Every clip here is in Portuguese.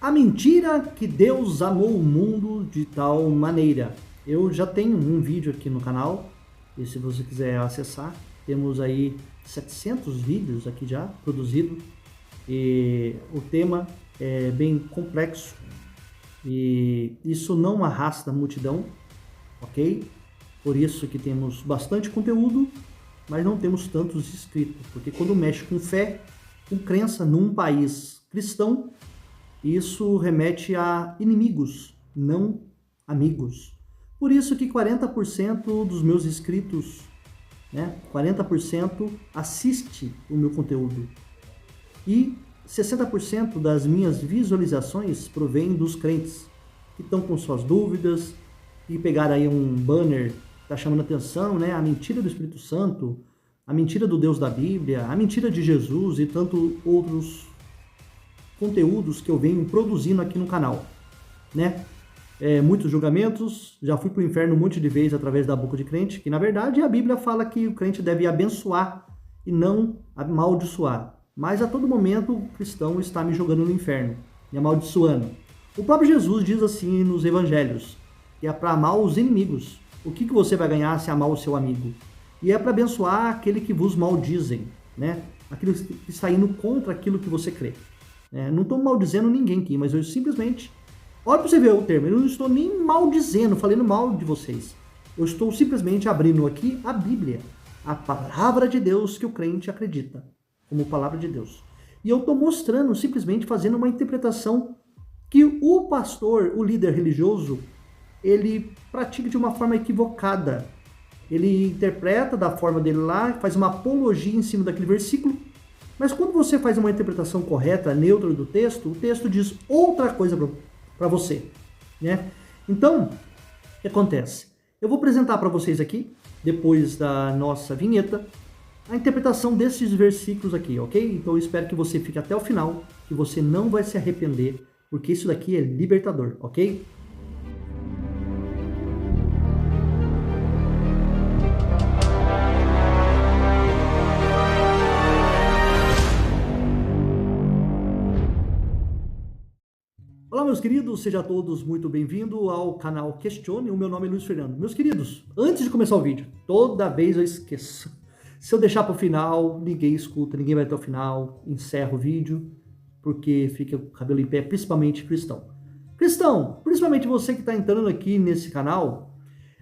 A mentira que Deus amou o mundo de tal maneira. Eu já tenho um vídeo aqui no canal, e se você quiser acessar, temos aí 700 vídeos aqui já produzidos, e o tema é bem complexo, e isso não arrasta a multidão, ok? Por isso que temos bastante conteúdo, mas não temos tantos inscritos, porque quando mexe com fé, com crença num país cristão, isso remete a inimigos, não amigos. Por isso que 40% dos meus inscritos, 40% assiste o meu conteúdo. E 60% das minhas visualizações provém dos crentes, que estão com suas dúvidas, e pegaram aí um banner que está chamando atenção, a mentira do Espírito Santo, a mentira do Deus da Bíblia, a mentira de Jesus e tantos outros conteúdos que eu venho produzindo aqui no canal, muitos julgamentos, já fui para o inferno um monte de vezes através da boca de crente, que na verdade a Bíblia fala que o crente deve abençoar e não amaldiçoar, mas a todo momento o cristão está me jogando no inferno, me amaldiçoando. O próprio Jesus diz assim nos evangelhos, que é para amar os inimigos. O que você vai ganhar se amar o seu amigo? E é para abençoar aquele que vos maldizem, aquele que está indo contra aquilo que você crê. Não estou maldizendo ninguém aqui, mas eu simplesmente... Olha para você ver o termo, eu não estou nem maldizendo, falando mal de vocês. Eu estou simplesmente abrindo aqui a Bíblia, a palavra de Deus que o crente acredita, como palavra de Deus. E eu estou mostrando, simplesmente fazendo uma interpretação que o pastor, o líder religioso, ele pratica de uma forma equivocada. Ele interpreta da forma dele lá, faz uma apologia em cima daquele versículo, mas quando você faz uma interpretação correta, neutra do texto, o texto diz outra coisa para você, Então, o que acontece? Eu vou apresentar para vocês aqui, depois da nossa vinheta, a interpretação desses versículos aqui, ok? Então eu espero que você fique até o final, que você não vai se arrepender, porque isso daqui é libertador, ok? Olá, meus queridos, sejam todos muito bem-vindos ao canal Questione. O meu nome é Luiz Fernando. Meus queridos, antes de começar o vídeo, toda vez eu esqueço. Se eu deixar para o final, ninguém escuta, ninguém vai até o final, encerro o vídeo, porque fica o cabelo em pé, principalmente cristão. Cristão, principalmente você que está entrando aqui nesse canal,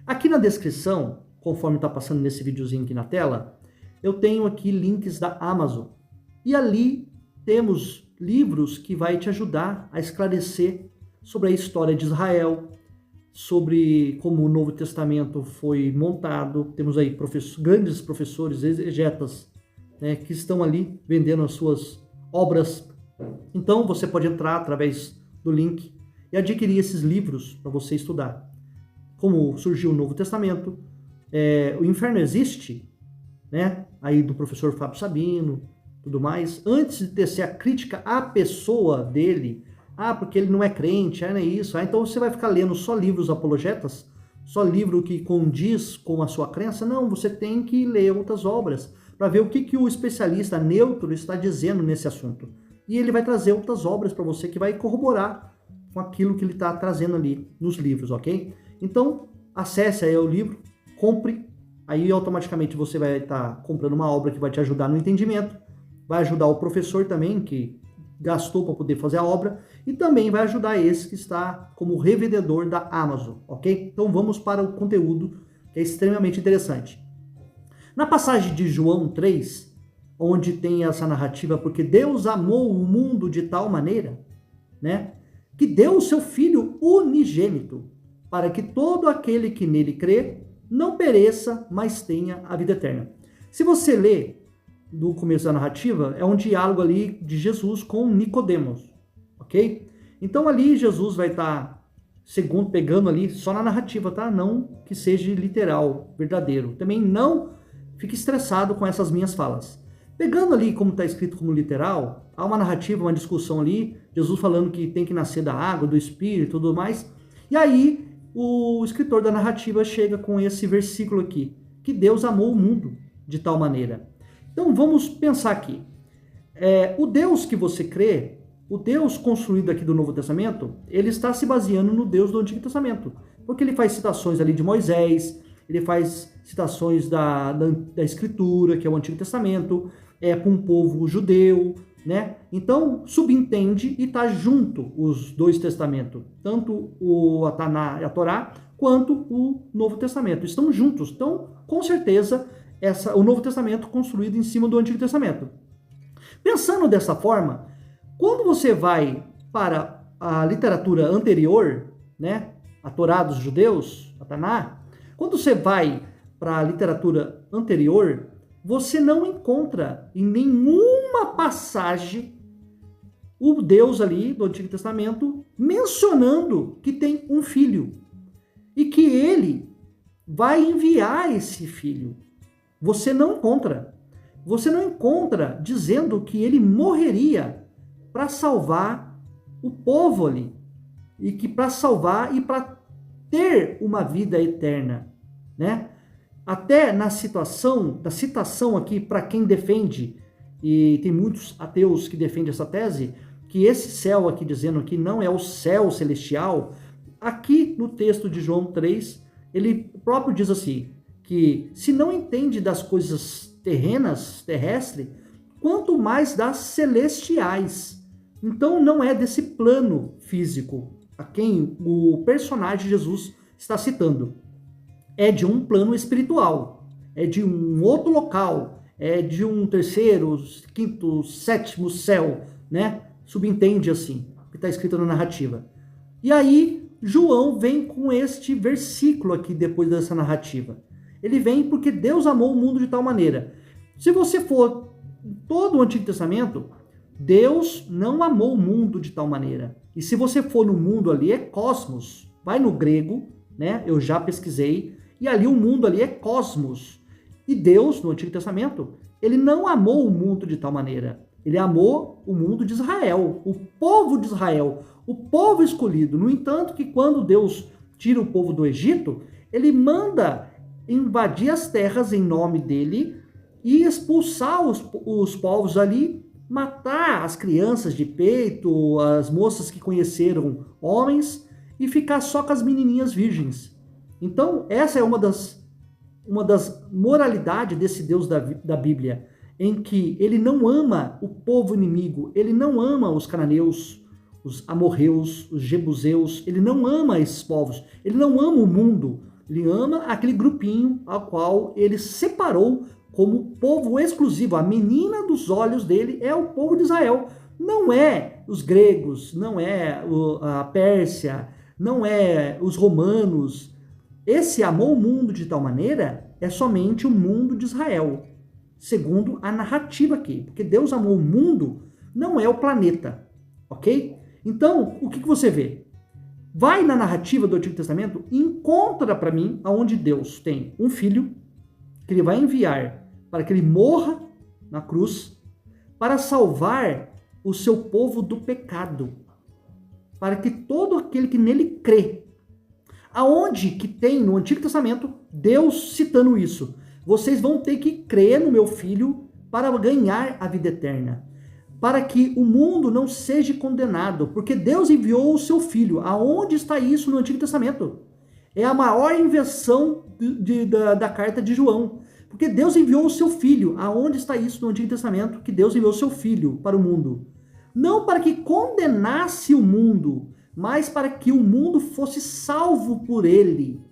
aqui na descrição, conforme está passando nesse videozinho aqui na tela, eu tenho aqui links da Amazon. E ali temos livros que vai te ajudar a esclarecer sobre a história de Israel, sobre como o Novo Testamento foi montado. Temos aí grandes professores, exegetas, que estão ali vendendo as suas obras. Então você pode entrar através do link e adquirir esses livros para você estudar. Como surgiu o Novo Testamento, o inferno existe, aí do professor Fábio Sabino, tudo mais, antes de tecer a crítica à pessoa dele, porque ele não é crente, não é isso, então você vai ficar lendo só livros apologetas, só livro que condiz com a sua crença. Não, você tem que ler outras obras, para ver o que o especialista neutro está dizendo nesse assunto. E ele vai trazer outras obras para você que vai corroborar com aquilo que ele está trazendo ali nos livros, ok? Então, acesse aí o livro, compre, aí automaticamente você vai estar comprando uma obra que vai te ajudar no entendimento, vai ajudar o professor também, que gastou para poder fazer a obra, e também vai ajudar esse que está como revendedor da Amazon, ok? Então vamos para o conteúdo, que é extremamente interessante. Na passagem de João 3, onde tem essa narrativa, porque Deus amou o mundo de tal maneira, que deu o seu Filho unigênito, para que todo aquele que nele crê não pereça, mas tenha a vida eterna. Se você ler do começo da narrativa, é um diálogo ali de Jesus com Nicodemos, ok? Então ali Jesus vai estar, segundo, pegando ali só na narrativa, tá? Não que seja literal, verdadeiro. Também não fique estressado com essas minhas falas. Pegando ali como está escrito como literal, há uma narrativa, uma discussão ali, Jesus falando que tem que nascer da água, do Espírito e tudo mais. E aí o escritor da narrativa chega com esse versículo aqui, que Deus amou o mundo de tal maneira. Então vamos pensar aqui. O Deus que você crê, o Deus construído aqui do Novo Testamento, ele está se baseando no Deus do Antigo Testamento. Porque ele faz citações ali de Moisés, ele faz citações da Escritura, que é o Antigo Testamento, para um povo judeu, né? Então, subentende e está junto os dois testamentos, tanto a Taná e a Torá, quanto o Novo Testamento. Estão juntos. Então, com certeza, o Novo Testamento construído em cima do Antigo Testamento. Pensando dessa forma, quando você vai para a literatura anterior, né, a Torá dos judeus, a Taná, quando você vai para a literatura anterior, você não encontra em nenhuma passagem o Deus ali do Antigo Testamento mencionando que tem um filho e que ele vai enviar esse filho. Você não encontra. Você não encontra dizendo que ele morreria para salvar o povo ali. E que para salvar e para ter uma vida eterna, né? Até na citação aqui, para quem defende, e tem muitos ateus que defendem essa tese, que esse céu aqui dizendo que não é o céu celestial, aqui no texto de João 3, ele próprio diz assim, que se não entende das coisas terrestres, quanto mais das celestiais. Então não é desse plano físico a quem o personagem Jesus está citando. É de um plano espiritual, é de um outro local, é de um terceiro, quinto, sétimo céu, né? Subentende assim, que está escrito na narrativa. E aí, João vem com este versículo aqui depois dessa narrativa. Ele vem porque Deus amou o mundo de tal maneira. Se você for todo o Antigo Testamento, Deus não amou o mundo de tal maneira. E se você for no mundo ali, é cosmos. Vai no grego, né? Eu já pesquisei. E ali o mundo ali é cosmos. E Deus, no Antigo Testamento, ele não amou o mundo de tal maneira. Ele amou o mundo de Israel, o povo de Israel, o povo escolhido. No entanto, que quando Deus tira o povo do Egito, ele manda invadir as terras em nome dele e expulsar os povos ali, matar as crianças de peito, as moças que conheceram homens e ficar só com as menininhas virgens. Então, essa é uma das moralidades desse Deus da Bíblia, em que ele não ama o povo inimigo, ele não ama os cananeus, os amorreus, os jebuseus, ele não ama esses povos, ele não ama o mundo, ele ama aquele grupinho ao qual ele separou como povo exclusivo. A menina dos olhos dele é o povo de Israel, não é os gregos, não é a Pérsia, não é os romanos. Esse amou o mundo de tal maneira é somente o mundo de Israel, segundo a narrativa aqui, porque Deus amou o mundo, não é o planeta, ok? Então, o que você vê? Vai na narrativa do Antigo Testamento e encontra para mim aonde Deus tem um filho que ele vai enviar para que ele morra na cruz para salvar o seu povo do pecado, para que todo aquele que nele crê. Aonde que tem no Antigo Testamento Deus citando isso? Vocês vão ter que crer no meu filho para ganhar a vida eterna, para que o mundo não seja condenado, porque Deus enviou o seu filho. Aonde está isso no Antigo Testamento? É a maior invenção da carta de João, porque Deus enviou o seu filho. Aonde está isso no Antigo Testamento? Que Deus enviou o seu filho para o mundo, não para que condenasse o mundo, mas para que o mundo fosse salvo por ele.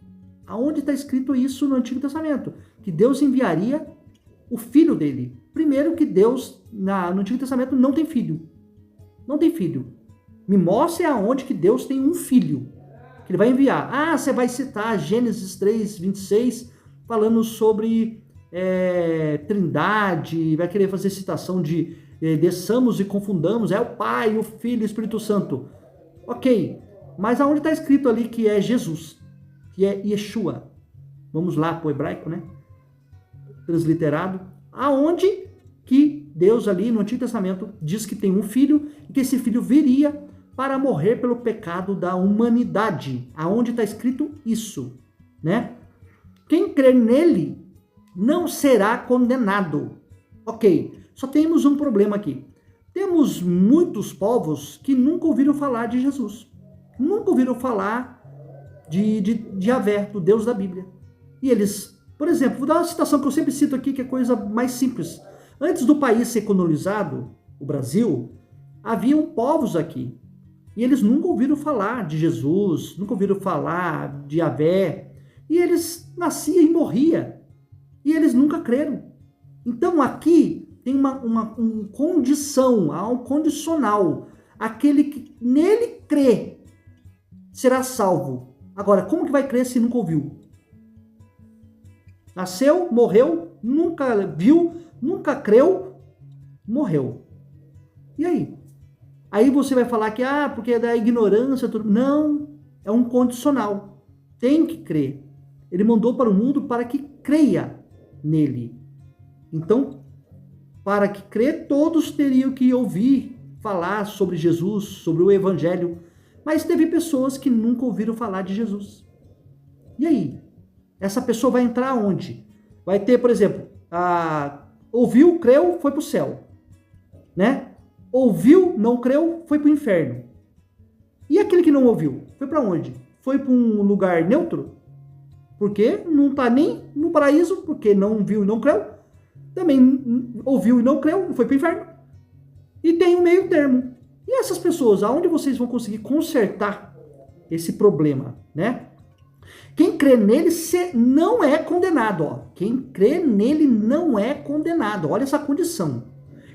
Aonde está escrito isso no Antigo Testamento? Que Deus enviaria o filho dele. Primeiro que Deus, no Antigo Testamento, não tem filho. Não tem filho. Me mostre aonde que Deus tem um filho que ele vai enviar. Ah, você vai citar Gênesis 3, 26, falando sobre trindade, vai querer fazer citação de desçamos e confundamos, é o Pai, o Filho e o Espírito Santo. Ok, mas aonde está escrito ali que é Jesus, que é Yeshua? Vamos lá para o hebraico, né? Transliterado. Aonde que Deus ali no Antigo Testamento diz que tem um filho e que esse filho viria para morrer pelo pecado da humanidade? Aonde está escrito isso, né? Quem crer nele não será condenado. Ok, só temos um problema aqui. Temos muitos povos que nunca ouviram falar de Jesus. Nunca ouviram falar de Yahvé, do Deus da Bíblia. E eles, por exemplo, vou dar uma citação que eu sempre cito aqui, que é coisa mais simples. Antes do país ser colonizado, o Brasil, haviam povos aqui. E eles nunca ouviram falar de Jesus, nunca ouviram falar de Yahvé. E eles nasciam e morriam. E eles nunca creram. Então aqui tem uma condição, há um condicional. Aquele que nele crê será salvo. Agora, como que vai crer se nunca ouviu? Nasceu, morreu, nunca viu, nunca creu, morreu. E aí? Aí você vai falar que, porque é da ignorância, tudo. Não, é um condicional. Tem que crer. Ele mandou para o mundo para que creia nele. Então, para que crer, todos teriam que ouvir falar sobre Jesus, sobre o Evangelho. Mas teve pessoas que nunca ouviram falar de Jesus. E aí? Essa pessoa vai entrar onde? Vai ter, por exemplo, ouviu, creu, foi para o céu. Né? Ouviu, não creu, foi para o inferno. E aquele que não ouviu? Foi para onde? Foi para um lugar neutro? Porque não está nem no paraíso, porque não viu e não creu. Também ouviu e não creu, foi para o inferno. E tem um meio termo. E essas pessoas, aonde vocês vão conseguir consertar esse problema, né? Quem crê nele não é condenado, ó. Quem crê nele não é condenado. Olha essa condição.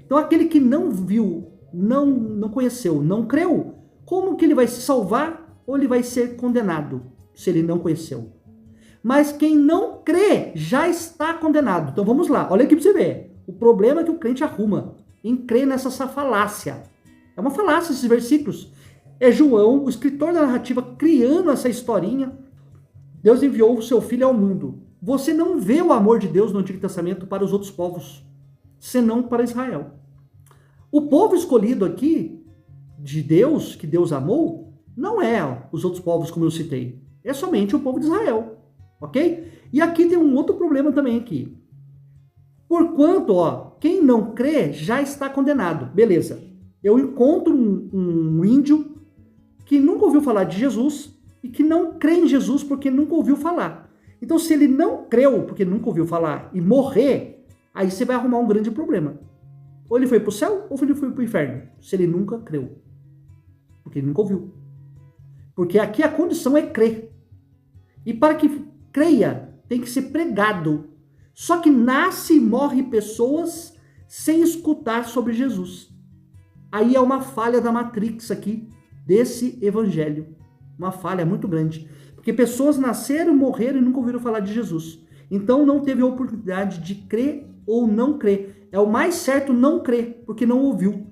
Então aquele que não viu, não conheceu, não creu, como que ele vai se salvar ou ele vai ser condenado se ele não conheceu? Mas quem não crê já está condenado. Então vamos lá, olha aqui para você ver. O problema é que o crente arruma em crer nessa falácia. É uma falácia esses versículos. É João, o escritor da narrativa, criando essa historinha. Deus enviou o seu filho ao mundo. Você não vê o amor de Deus no Antigo Testamento para os outros povos, senão para Israel. O povo escolhido aqui, de Deus, que Deus amou, não é os outros povos como eu citei. É somente o povo de Israel. Ok? E aqui tem um outro problema também aqui. Porquanto, quem não crê já está condenado. Beleza. Eu encontro um índio que nunca ouviu falar de Jesus e que não crê em Jesus porque nunca ouviu falar. Então, se ele não creu porque nunca ouviu falar e morrer, aí você vai arrumar um grande problema. Ou ele foi para o céu ou ele foi para o inferno, se ele nunca creu. Porque ele nunca ouviu. Porque aqui a condição é crer. E para que creia, tem que ser pregado. Só que nasce e morre pessoas sem escutar sobre Jesus. Aí é uma falha da Matrix aqui, desse evangelho. Uma falha muito grande. Porque pessoas nasceram, morreram e nunca ouviram falar de Jesus. Então não teve a oportunidade de crer ou não crer. É o mais certo não crer, porque não ouviu.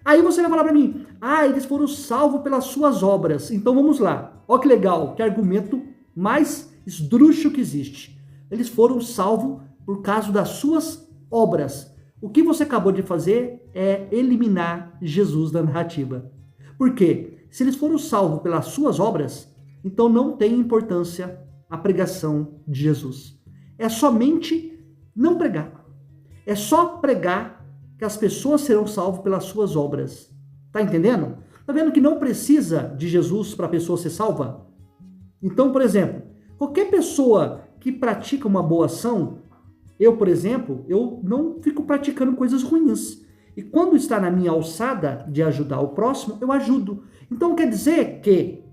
Aí você vai falar para mim, eles foram salvos pelas suas obras. Então vamos lá. Olha que legal, que argumento mais esdrúxulo que existe. Eles foram salvos por causa das suas obras. O que você acabou de fazer é eliminar Jesus da narrativa. Por quê? Se eles foram salvos pelas suas obras, então não tem importância a pregação de Jesus. É somente não pregar. É só pregar que as pessoas serão salvas pelas suas obras. Tá entendendo? Tá vendo que não precisa de Jesus para a pessoa ser salva? Então, por exemplo, qualquer pessoa que pratica uma boa ação, eu, por exemplo, eu não fico praticando coisas ruins. E quando está na minha alçada de ajudar o próximo, eu ajudo. Então quer dizer que,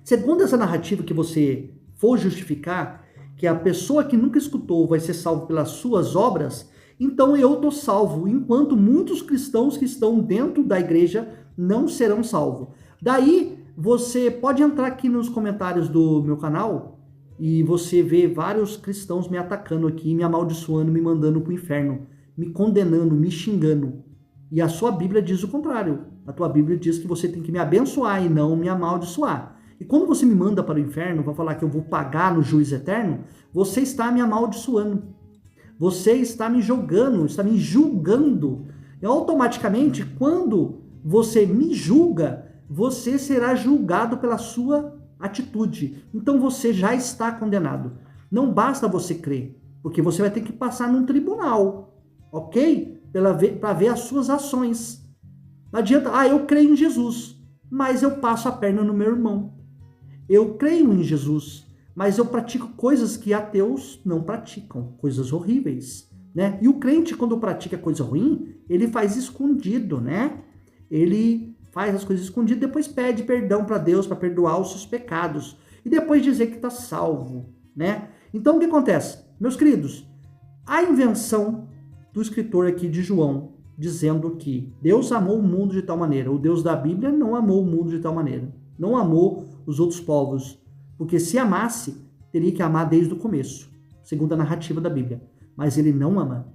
segundo essa narrativa que você for justificar, que a pessoa que nunca escutou vai ser salvo pelas suas obras, então eu estou salvo, enquanto muitos cristãos que estão dentro da igreja não serão salvos. Daí você pode entrar aqui nos comentários do meu canal e você vê vários cristãos me atacando aqui, me amaldiçoando, me mandando para o inferno, me condenando, me xingando. E a sua Bíblia diz o contrário. A tua Bíblia diz que você tem que me abençoar e não me amaldiçoar. E quando você me manda para o inferno, vai falar que eu vou pagar no juízo eterno, você está me amaldiçoando. Você está me julgando, está me julgando. E automaticamente, quando você me julga, você será julgado pela sua atitude. Então você já está condenado. Não basta você crer, porque você vai ter que passar num tribunal, ok? para ver as suas ações. Não adianta, eu creio em Jesus, mas eu passo a perna no meu irmão. Eu creio em Jesus, mas eu pratico coisas que ateus não praticam, coisas horríveis, né? E o crente, quando pratica coisa ruim, ele faz escondido, né? Ele faz as coisas escondidas, depois pede perdão para Deus, para perdoar os seus pecados, e depois dizer que está salvo, né? Então, o que acontece? Meus queridos, a invenção do escritor aqui de João, dizendo que Deus amou o mundo de tal maneira, o Deus da Bíblia não amou o mundo de tal maneira, não amou os outros povos, porque se amasse, teria que amar desde o começo, segundo a narrativa da Bíblia, mas ele não ama.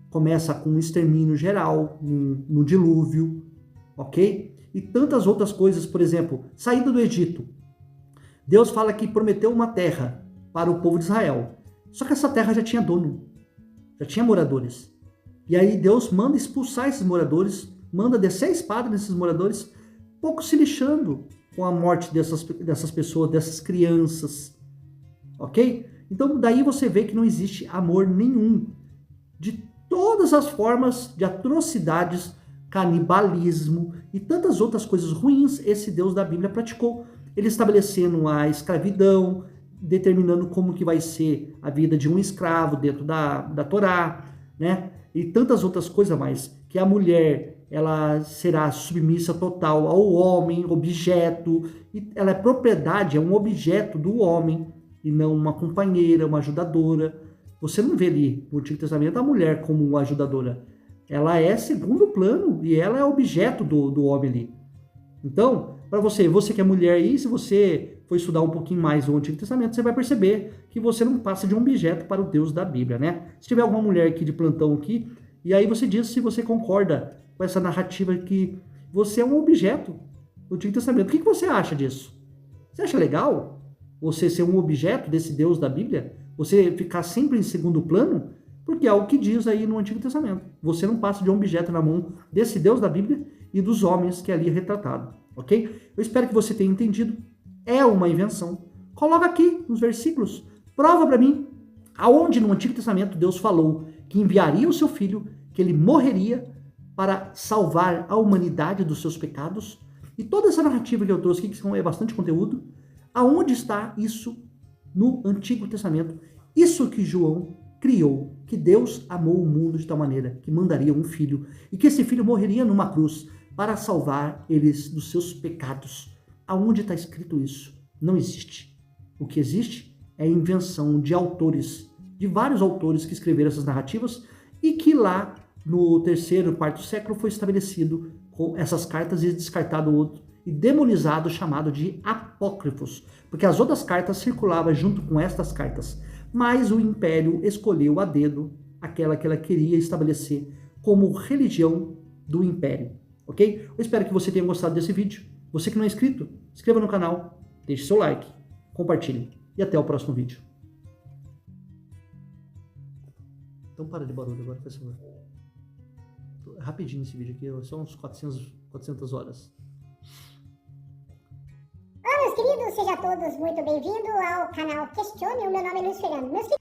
Começa com um extermínio geral, no dilúvio, ok? E tantas outras coisas, por exemplo, saída do Egito. Deus fala que prometeu uma terra para o povo de Israel, só que essa terra já tinha dono, já tinha moradores. E aí Deus manda expulsar esses moradores, manda descer a espada nesses moradores, pouco se lixando com a morte dessas pessoas, dessas crianças, ok? Então daí você vê que não existe amor nenhum. De todas as formas de atrocidades, canibalismo e tantas outras coisas ruins, esse Deus da Bíblia praticou. Ele estabelecendo a escravidão, determinando como que vai ser a vida de um escravo dentro da Torá, né? E tantas outras coisas mais, que a mulher ela será submissa total ao homem, objeto, e ela é propriedade, é um objeto do homem, e não uma companheira, uma ajudadora. Você não vê ali no Antigo Testamento a mulher como uma ajudadora. Ela é segundo plano e ela é objeto do homem ali. Então, para você que é mulher aí, se você for estudar um pouquinho mais o Antigo Testamento, você vai perceber que você não passa de um objeto para o Deus da Bíblia, né? Se tiver alguma mulher aqui de plantão aqui, e aí você diz se você concorda com essa narrativa que você é um objeto do Antigo Testamento. O que você acha disso? Você acha legal você ser um objeto desse Deus da Bíblia? Você ficar sempre em segundo plano? Porque é o que diz aí no Antigo Testamento. Você não passa de um objeto na mão desse Deus da Bíblia e dos homens que ali é retratado, ok? Eu espero que você tenha entendido. É uma invenção. Coloca aqui nos versículos. Prova para mim aonde no Antigo Testamento Deus falou que enviaria o seu filho, que ele morreria para salvar a humanidade dos seus pecados. E toda essa narrativa que eu trouxe aqui, que é bastante conteúdo, aonde está isso no Antigo Testamento? Isso que João criou, que Deus amou o mundo de tal maneira que mandaria um filho e que esse filho morreria numa cruz para salvar eles dos seus pecados. Aonde está escrito isso? Não existe. O que existe é a invenção de autores, de vários autores que escreveram essas narrativas e que lá no terceiro, quarto século foi estabelecido com essas cartas e descartado outro e demonizado, chamado de apócrifos, porque as outras cartas circulavam junto com estas cartas, mas o império escolheu a dedo aquela que ela queria estabelecer como religião do império, ok? Eu espero que você tenha gostado desse vídeo. Você que não é inscrito, se inscreva no canal, deixe seu like, compartilhe e até o próximo vídeo. Então para de barulho agora, por favor. Rapidinho esse vídeo aqui, só uns 400 horas. Olá, meus queridos, sejam todos muito bem-vindos ao canal Questione. O meu nome é Luiz Fernando.